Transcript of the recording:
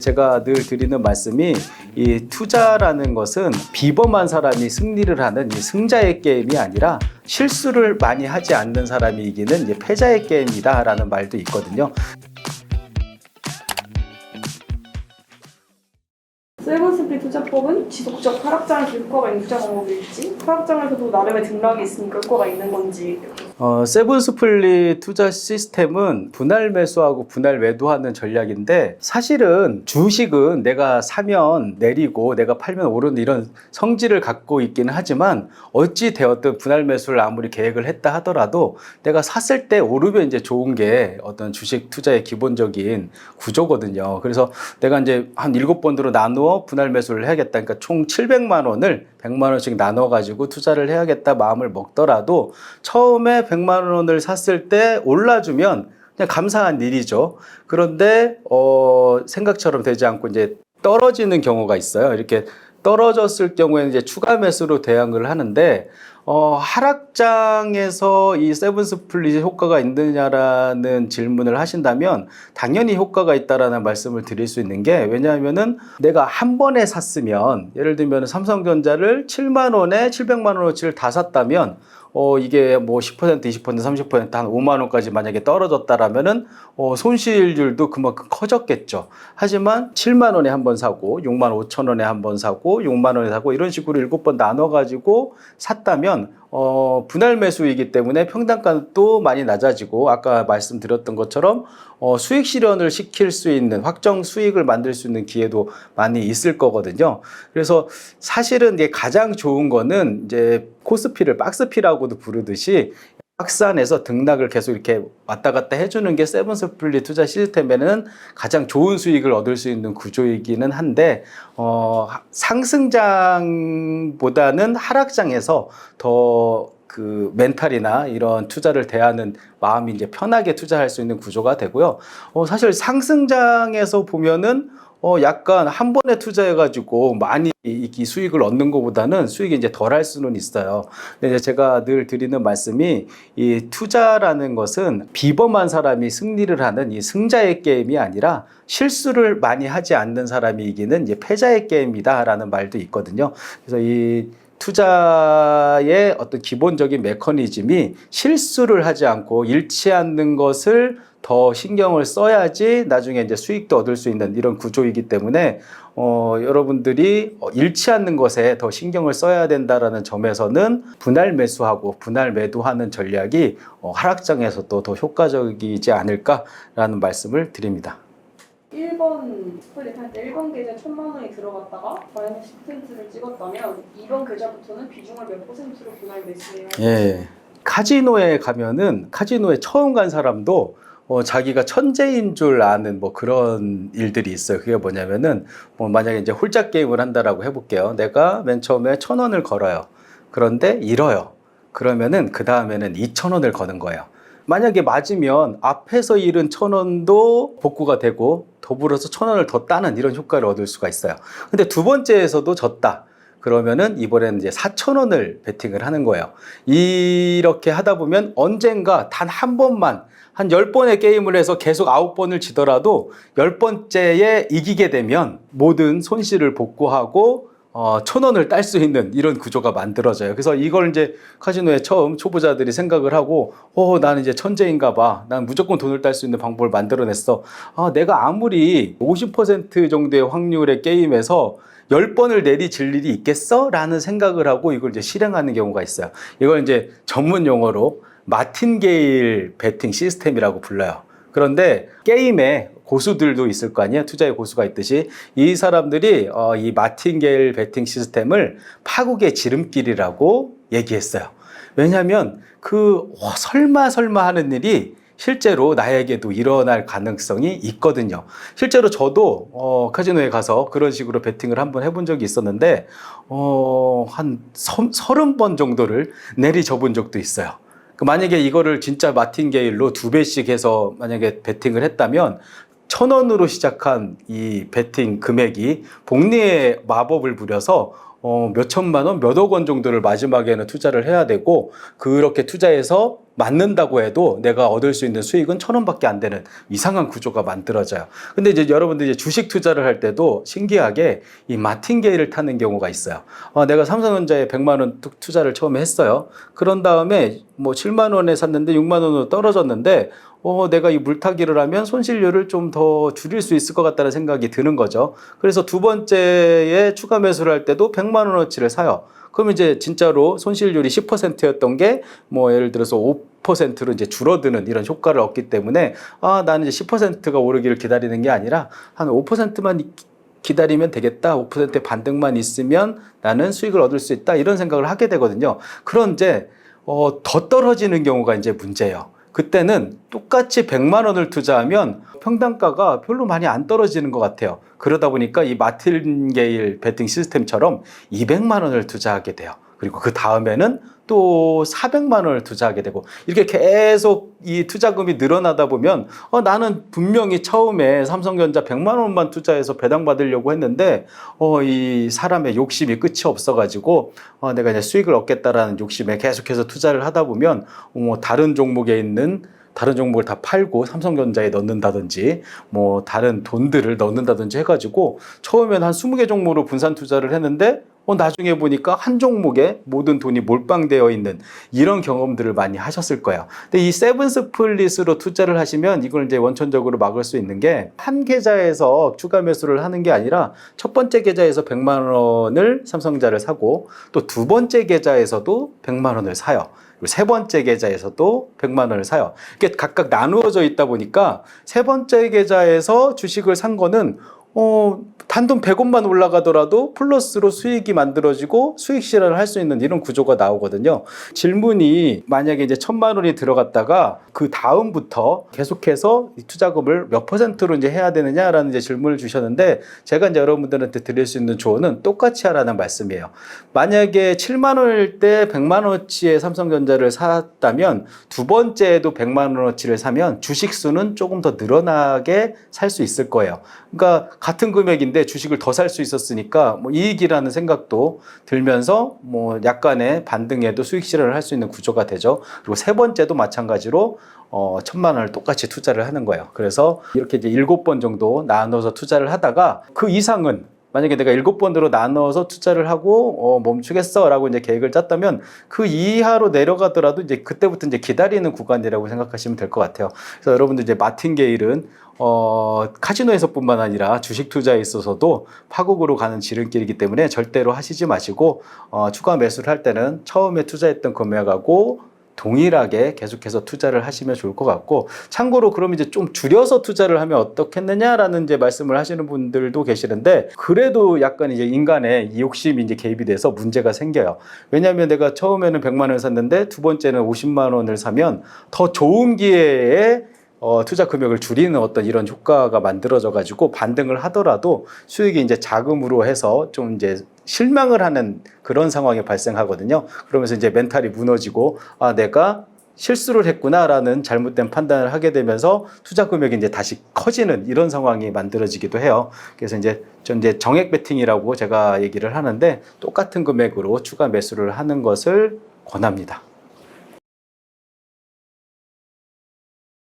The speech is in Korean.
제가 늘 드리는 말씀이 이 투자라는 것은 비범한 사람이 승리를 하는 이 승자의 게임이 아니라 실수를 많이 하지 않는 사람이 이기는 이제 패자의 게임이다 라는 말도 있거든요. 세븐스프릿 투자법은 지속적 하락장에서 효과가 있는 투자 방법일지, 하락장에서도 나름의 등락이 있으니까 효과가 있는 건지. 세븐스플릿 투자 시스템은 분할 매수하고 분할 매도하는 전략인데, 사실은 주식은 내가 사면 내리고 내가 팔면 오르는 이런 성질을 갖고 있기는 하지만, 어찌 되었든 분할 매수를 아무리 계획을 했다 하더라도 내가 샀을 때 오르면 이제 좋은 게 어떤 주식 투자의 기본적인 구조거든요. 그래서 내가 이제 한 7번으로 나누어 분할 매수를 해야겠다. 그러니까 총 700만 원을 100만 원씩 나눠 가지고 투자를 해야겠다 마음을 먹더라도, 처음에 100만 원을 샀을 때 올라주면 그냥 감사한 일이죠. 그런데 생각처럼 되지 않고 이제 떨어지는 경우가 있어요. 이렇게 떨어졌을 경우에는 이제 추가 매수로 대응을 하는데, 하락장에서 이 세븐스플릿의 효과가 있느냐라는 질문을 하신다면 당연히 효과가 있다라는 말씀을 드릴 수 있는 게, 왜냐하면은 내가 한 번에 샀으면, 예를 들면 삼성전자를 7만 원에 700만 원어치를 다 샀다면 이게 뭐 10%, 20%, 30%, 한 5만 원까지 만약에 떨어졌다라면은 손실률도 그만큼 커졌겠죠. 하지만 7만 원에 한 번 사고, 6만 5천 원에 한 번 사고, 6만 원에 사고, 이런 식으로 7번 나눠가지고 샀다면 분할 매수이기 때문에 평단가도 많이 낮아지고, 아까 말씀드렸던 것처럼 수익 실현을 시킬 수 있는, 확정 수익을 만들 수 있는 기회도 많이 있을 거거든요. 그래서 사실은 이제 가장 좋은 거는 이제 코스피를 박스피라고도 부르듯이 박스 안에서 등락을 계속 이렇게 왔다 갔다 해주는 게 세븐스플릿 투자 시스템에는 가장 좋은 수익을 얻을 수 있는 구조이기는 한데, 상승장보다는 하락장에서 더 그 멘탈이나 이런 투자를 대하는 마음이 이제 편하게 투자할 수 있는 구조가 되고요. 사실 상승장에서 보면은 약간 한 번에 투자해가지고 많이 이 수익을 얻는 것보다는 수익이 이제 덜 할 수는 있어요. 근데 이제 제가 늘 드리는 말씀이, 이 투자라는 것은 비범한 사람이 승리를 하는 이 승자의 게임이 아니라 실수를 많이 하지 않는 사람이 이기는 이제 패자의 게임이다라는 말도 있거든요. 그래서 이 투자의 어떤 기본적인 메커니즘이 실수를 하지 않고 잃지 않는 것을 더 신경을 써야지 나중에 이제 수익도 얻을 수 있는 이런 구조이기 때문에 여러분들이 잃지 않는 것에 더 신경을 써야 된다라는 점에서는 분할 매수하고 분할 매도하는 전략이 하락장에서도 더 효과적이지 않을까라는 말씀을 드립니다. 1번 스플릿 할 때 1번 계좌 1,000만 원이 들어갔다가 마이너스 10%를 찍었다면 2번 계좌부터는 비중을 몇 %로 분할 매수해야 할지. 예. 카지노에 가면은, 카지노에 처음 간 사람도 자기가 천재인 줄 아는 뭐 그런 일들이 있어요. 그게 뭐냐면은, 만약에 이제 홀짝 게임을 한다라고 해볼게요. 내가 맨 처음에 1,000원을 걸어요. 그런데 잃어요. 그러면은 그 다음에는 2,000원을 거는 거예요. 만약에 맞으면 앞에서 잃은 1,000원도 복구가 되고, 더불어서 1,000원을 더 따는 이런 효과를 얻을 수가 있어요. 근데 두 번째에서도 졌다. 그러면은 이번에는 이제 4,000원을 베팅을 하는 거예요. 이렇게 하다 보면 언젠가 단 한 번만, 한 10번의 게임을 해서 계속 9번을 지더라도 10번째에 이기게 되면 모든 손실을 복구하고 1,000원을 딸 수 있는 이런 구조가 만들어져요. 그래서 이걸 이제 카지노에 처음 초보자들이 생각을 하고, 나는 이제 천재인가 봐. 난 무조건 돈을 딸 수 있는 방법을 만들어냈어. 내가 아무리 50% 정도의 확률의 게임에서 10번을 내리질 일이 있겠어? 라는 생각을 하고 이걸 이제 실행하는 경우가 있어요. 이걸 이제 전문 용어로 마틴게일 베팅 시스템이라고 불러요. 그런데 게임에 고수들도 있을 거 아니에요. 투자의 고수가 있듯이 이 사람들이 이 마틴게일 베팅 시스템을 파국의 지름길이라고 얘기했어요. 왜냐하면 설마 하는 일이 실제로 나에게도 일어날 가능성이 있거든요. 실제로 저도 카지노에 가서 그런 식으로 베팅을 한번 해본 적이 있었는데 한 30번 정도를 내리 접은 적도 있어요. 만약에 이거를 진짜 마틴게일로 2배씩 해서 만약에 베팅을 했다면 1,000원으로 시작한 이 베팅 금액이 복리의 마법을 부려서 몇 천만 원, 몇 억 원 정도를 마지막에는 투자를 해야 되고 그렇게 투자해서 맞는다고 해도 내가 얻을 수 있는 수익은 1,000원밖에 안 되는 이상한 구조가 만들어져요. 근데 이제 여러분들 이제 주식 투자를 할 때도 신기하게 이 마틴게일을 타는 경우가 있어요. 내가 삼성전자에 100만 원 투자를 처음에 했어요. 그런 다음에 뭐 7만 원에 샀는데 6만 원으로 떨어졌는데 내가 이 물타기를 하면 손실률을 좀 더 줄일 수 있을 것 같다는 생각이 드는 거죠. 그래서 두 번째에 추가 매수를 할 때도 100만 원어치를 사요. 그러면 이제 진짜로 손실률이 10%였던 게 뭐 예를 들어서 5%로 이제 줄어드는 이런 효과를 얻기 때문에 나는 이제 10%가 오르기를 기다리는 게 아니라 한 5%만 기다리면 되겠다. 5%의 반등만 있으면 나는 수익을 얻을 수 있다. 이런 생각을 하게 되거든요. 그런데 더 떨어지는 경우가 이제 문제예요. 그때는 똑같이 100만 원을 투자하면 평단가가 별로 많이 안 떨어지는 것 같아요. 그러다 보니까 이 마틴게일 베팅 시스템처럼 200만 원을 투자하게 돼요. 그리고 그 다음에는 또 400만 원을 투자하게 되고 이렇게 계속 이 투자금이 늘어나다 보면 나는 분명히 처음에 삼성전자 100만 원만 투자해서 배당 받으려고 했는데 이 사람의 욕심이 끝이 없어가지고 내가 이제 수익을 얻겠다라는 욕심에 계속해서 투자를 하다 보면 뭐 다른 종목에 있는 다른 종목을 다 팔고 삼성전자에 넣는다든지 뭐 다른 돈들을 넣는다든지 해가지고 처음에는 한 20개 종목으로 분산 투자를 했는데 나중에 보니까 한 종목에 모든 돈이 몰빵되어 있는 이런 경험들을 많이 하셨을 거예요. 근데 이 세븐 스플릿으로 투자를 하시면 이걸 이제 원천적으로 막을 수 있는 게 한 계좌에서 추가 매수를 하는 게 아니라 첫 번째 계좌에서 100만 원을 삼성전자를 사고 또 두 번째 계좌에서도 100만 원을 사요. 그리고 세 번째 계좌에서도 100만 원을 사요. 이게 각각 나누어져 있다 보니까 세 번째 계좌에서 주식을 산 거는 단돈 100원만 올라가더라도 플러스로 수익이 만들어지고 수익 실현을 할 수 있는 이런 구조가 나오거든요. 질문이 만약에 이제 1,000만 원이 들어갔다가 그 다음부터 계속해서 이 투자금을 몇 %로 이제 해야 되느냐라는 이제 질문을 주셨는데 제가 이제 여러분들한테 드릴 수 있는 조언은 똑같이 하라는 말씀이에요. 만약에 7만 원일 때 100만 원어치의 삼성전자를 샀다면 두 번째에도 100만 원어치를 사면 주식 수는 조금 더 늘어나게 살 수 있을 거예요. 그러니까 같은 금액인데 주식을 더 살 수 있었으니까 뭐 이익이라는 생각도 들면서 뭐 약간의 반등에도 수익 실현을 할 수 있는 구조가 되죠. 그리고 세 번째도 마찬가지로 1,000만 원을 똑같이 투자를 하는 거예요. 그래서 이렇게 이제 7번 정도 나눠서 투자를 하다가 그 이상은 만약에 내가 7번으로 나눠서 투자를 하고 멈추겠어 라고 이제 계획을 짰다면 그 이하로 내려가더라도 이제 그때부터 이제 기다리는 구간이라고 생각하시면 될 것 같아요. 그래서 여러분들 이제 마틴게일은 카지노에서뿐만 아니라 주식 투자에 있어서도 파국으로 가는 지름길이기 때문에 절대로 하시지 마시고 추가 매수를 할 때는 처음에 투자했던 금액하고 동일하게 계속해서 투자를 하시면 좋을 것 같고, 참고로 그럼 이제 좀 줄여서 투자를 하면 어떻겠느냐라는 이제 말씀을 하시는 분들도 계시는데, 그래도 약간 이제 인간의 이 욕심이 이제 개입이 돼서 문제가 생겨요. 왜냐하면 내가 처음에는 100만 원을 샀는데 두 번째는 50만 원을 사면 더 좋은 기회에 투자 금액을 줄이는 어떤 이런 효과가 만들어져 가지고 반등을 하더라도 수익이 이제 자금으로 해서 좀 이제 실망을 하는 그런 상황이 발생하거든요. 그러면서 이제 멘탈이 무너지고 내가 실수를 했구나라는 잘못된 판단을 하게 되면서 투자 금액이 이제 다시 커지는 이런 상황이 만들어지기도 해요. 그래서 이제 정액 베팅이라고 제가 얘기를 하는데 똑같은 금액으로 추가 매수를 하는 것을 권합니다.